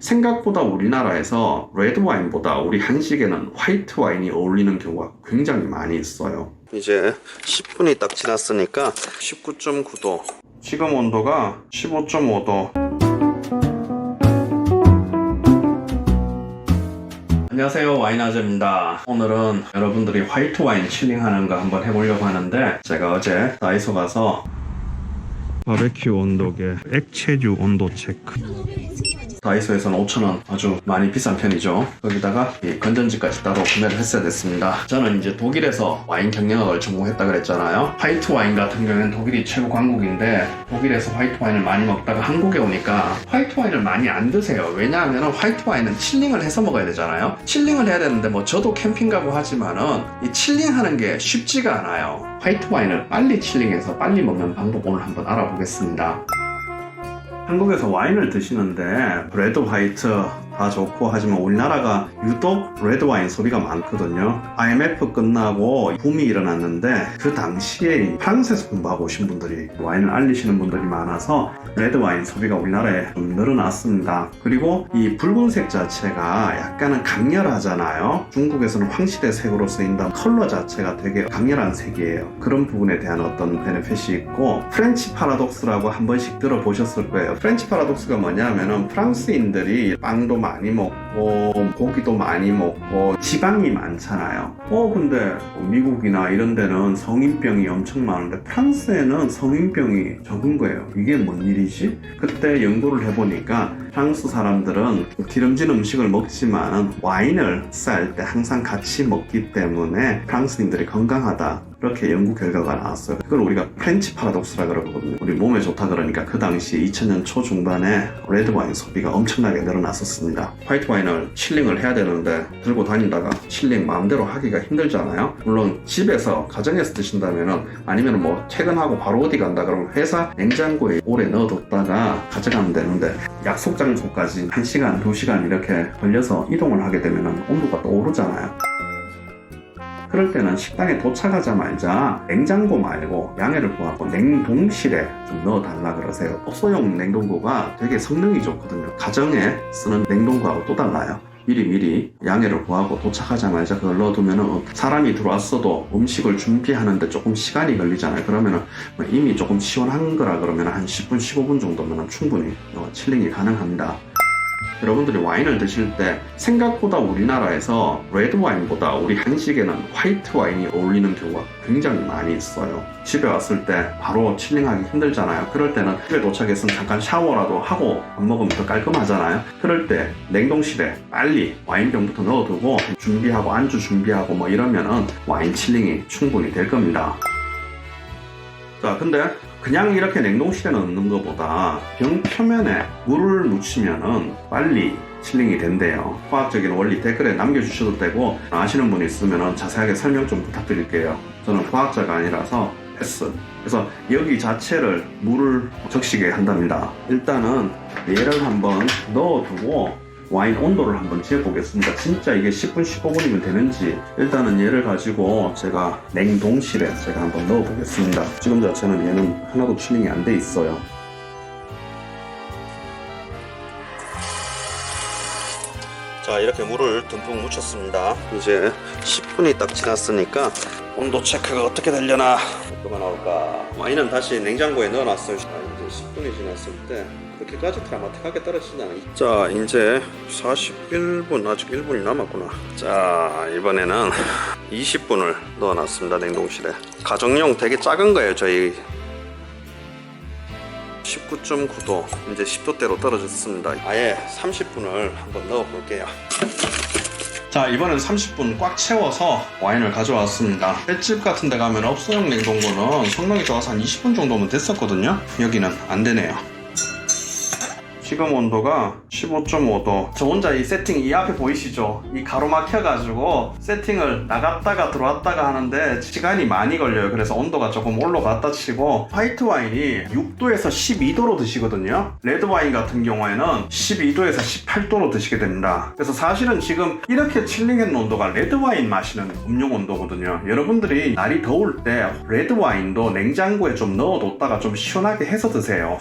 생각보다 우리나라에서 레드 와인보다 우리 한식에는 화이트 와인이 어울리는 경우가 굉장히 많이 있어요. 이제 10분이 딱 지났으니까 19.9도, 지금 온도가 15.5도. 안녕하세요, 와인아저입니다. 오늘은 여러분들이 화이트 와인 칠링하는 거 한번 해보려고 하는데, 제가 어제 다이소 가서 바베큐 온도계 액체류 온도 체크, 다이소에서는 5,000원, 아주 많이 비싼 편이죠. 거기다가 이 건전지까지 따로 구매를 했어야 됐습니다. 저는 이제 독일에서 와인 경영학을 전공했다 그랬잖아요. 화이트 와인 같은 경우에는 독일이 최고 강국인데, 독일에서 화이트 와인을 많이 먹다가 한국에 오니까 화이트 와인을 많이 안 드세요. 왜냐하면 화이트 와인은 칠링을 해서 먹어야 되잖아요. 칠링을 해야 되는데 뭐 저도 캠핑 가고 하지만은 이 칠링하는 게 쉽지가 않아요. 화이트 와인을 빨리 칠링해서 빨리 먹는 방법 오늘 한번 알아보겠습니다. 한국에서 와인을 드시는데 레드 화이트 다 좋고 하지만 우리나라가 유독 레드 와인 소비가 많거든요. IMF 끝나고 붐이 일어났는데 그 당시에 프랑스에서 공부하고 오신 분들이 와인을 알리시는 분들이 많아서 레드 와인 소비가 우리나라에 좀 늘어났습니다. 그리고 이 붉은색 자체가 약간은 강렬하잖아요. 중국에서는 황실의 색으로 쓰인다. 컬러 자체가 되게 강렬한 색이에요. 그런 부분에 대한 어떤 베네핏이 있고, 프렌치 파라독스라고 한 번씩 들어보셨을 거예요. 프렌치 파라독스가 뭐냐면은 프랑스인들이 빵도 많이 먹고 고기도 많이 먹고 지방이 많잖아요. 근데 미국이나 이런 데는 성인병이 엄청 많은데 프랑스에는 성인병이 적은 거예요. 이게 뭔 일이지? 그때 연구를 해보니까 프랑스 사람들은 기름진 음식을 먹지만 와인을 쌀 때 항상 같이 먹기 때문에 프랑스인들이 건강하다, 이렇게 연구 결과가 나왔어요. 그걸 우리가 프렌치 파라독스라 그러거든요. 우리 몸에 좋다 그러니까 그 당시 2000년 초중반에 레드 와인 소비가 엄청나게 늘어났었습니다. 화이트 와인을 칠링을 해야 되는데 들고 다니다가 칠링 마음대로 하기가 힘들잖아요. 물론 집에서 가정에서 드신다면은, 아니면 뭐 퇴근하고 바로 어디 간다 그러면 회사 냉장고에 오래 넣어뒀다가 가져가면 되는데, 약속 장소까지 1시간, 2시간 이렇게 걸려서 이동을 하게 되면은 온도가 또 오르잖아요. 그럴 때는 식당에 도착하자마자 냉장고 말고 양해를 구하고 냉동실에 좀 넣어달라 그러세요. 업소용 냉동고가 되게 성능이 좋거든요. 가정에 쓰는 냉동고하고 또 달라요. 미리 양해를 구하고 도착하자마자 그걸 넣어두면은 사람이 들어왔어도 음식을 준비하는데 조금 시간이 걸리잖아요. 그러면은 이미 조금 시원한 거라 그러면 한 10분, 15분 정도면 충분히 칠링이 가능합니다. 여러분들이 와인을 드실 때 생각보다 우리나라에서 레드 와인보다 우리 한식에는 화이트 와인이 어울리는 경우가 굉장히 많이 있어요. 집에 왔을 때 바로 칠링하기 힘들잖아요. 그럴 때는 집에 도착해서 잠깐 샤워라도 하고 밥 먹으면 더 깔끔하잖아요. 그럴 때 냉동실에 빨리 와인병부터 넣어두고 준비하고 안주 준비하고 뭐 이러면은 와인 칠링이 충분히 될 겁니다. 자, 근데 그냥 이렇게 냉동실에 넣는 것보다 병 표면에 물을 묻히면은 빨리 칠링이 된대요. 과학적인 원리 댓글에 남겨주셔도 되고, 아시는 분 있으면 자세하게 설명 좀 부탁드릴게요. 저는 과학자가 아니라서 패스. 그래서 여기 자체를 물을 적시게 한답니다. 일단은 얘를 한번 넣어두고 와인 온도를 한번 재보겠습니다. 진짜 이게 10분, 15분이면 되는지. 일단은 얘를 가지고 제가 냉동실에 제가 한번 넣어보겠습니다. 지금 자체는 얘는 하나도 칠링이 안 돼 있어요. 자, 이렇게 물을 듬뿍 묻혔습니다. 이제 10분이 딱 지났으니까 온도 체크가 어떻게 되려나, 뭐가 나올까. 와인은 다시 냉장고에 넣어놨어요. 이제 10분이 지났을 때 그렇게까지 드라마틱하게 떨어지진 않아요. 자, 이제 41분, 아직 1분이 남았구나. 자, 이번에는 20분을 넣어놨습니다. 냉동실에. 가정용 되게 작은 거예요. 저희 19.9도, 이제 10도대로 떨어졌습니다. 아예 30분을 한번 넣어볼게요. 자, 이번엔 30분 꽉 채워서 와인을 가져왔습니다. 횟집 같은 데 가면 업소용 냉동고는 성능이 좋아서 한 20분 정도면 됐었거든요. 여기는 안 되네요. 지금 온도가 15.5도. 저 혼자 이 세팅, 이 앞에 보이시죠? 이 가로막혀가지고 세팅을 나갔다가 들어왔다가 하는데 시간이 많이 걸려요. 그래서 온도가 조금 올라갔다 치고, 화이트 와인이 6도에서 12도로 드시거든요. 레드 와인 같은 경우에는 12도에서 18도로 드시게 됩니다. 그래서 사실은 지금 이렇게 칠링해놓은 온도가 레드 와인 마시는 음용 온도거든요. 여러분들이 날이 더울 때 레드 와인도 냉장고에 좀 넣어뒀다가 좀 시원하게 해서 드세요.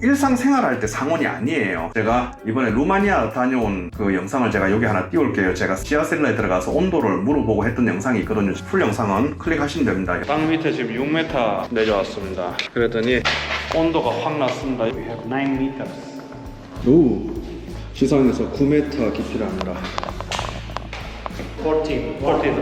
일상생활할 때 상온이 아니에요. 제가 이번에 루마니아 다녀온 그 영상을 제가 여기 하나 띄울게요. 제가 지하셀러에 들어가서 온도를 물어보고 했던 영상이 있거든요. 풀 영상은 클릭하시면 됩니다. 땅 밑에 지금 6m 내려왔습니다. 그랬더니 온도가 확 났습니다. 9 meters. 오, 지상에서 9m 깊이랍니다. 14.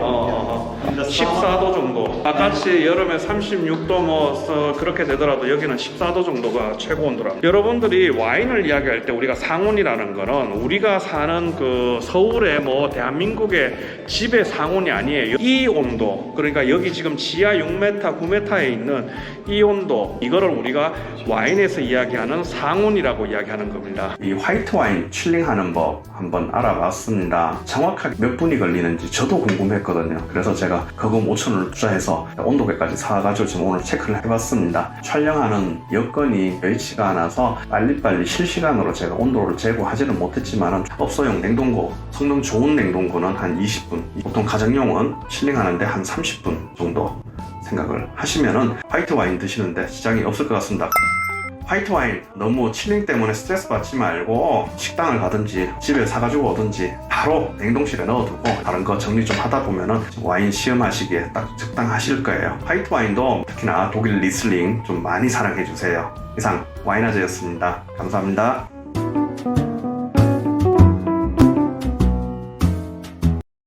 14도 정도. 아까치 여름에 36도 그렇게 되더라도 여기는 14도 정도가 최고 온도라. 여러분들이 와인을 이야기할 때 우리가 상온이라는 거는 우리가 사는 그 서울의 뭐 대한민국의 집의 상온이 아니에요. 이 온도, 그러니까 여기 지금 지하 6m, 9m에 있는 이 온도, 이거를 우리가 와인에서 이야기하는 상온이라고 이야기하는 겁니다. 이 화이트 와인 칠링하는 법 한번 알아봤습니다. 정확하게 몇 분이 걸리는지 저도 궁금했거든요. 그래서 제가 거금 5,000원을 투자해서 온도계까지 사가지고 지금 오늘 체크를 해봤습니다. 촬영하는 여건이 여의치가 않아서 빨리빨리 실시간으로 제가 온도를 재고 하지는 못했지만 업소용 냉동고, 성능 좋은 냉동고는 한 20분, 보통 가정용은 칠링하는데 한 30분 정도 생각을 하시면은 화이트 와인 드시는데 지장이 없을 것 같습니다. 화이트 와인 너무 칠링 때문에 스트레스 받지 말고 식당을 가든지 집에 사가지고 오든지 바로 냉동실에 넣어두고 다른 거 정리 좀 하다 보면은 와인 시음하시기에 딱 적당하실 거예요. 화이트 와인도 특히나 독일 리슬링 좀 많이 사랑해 주세요. 이상 와인아재였습니다. 감사합니다.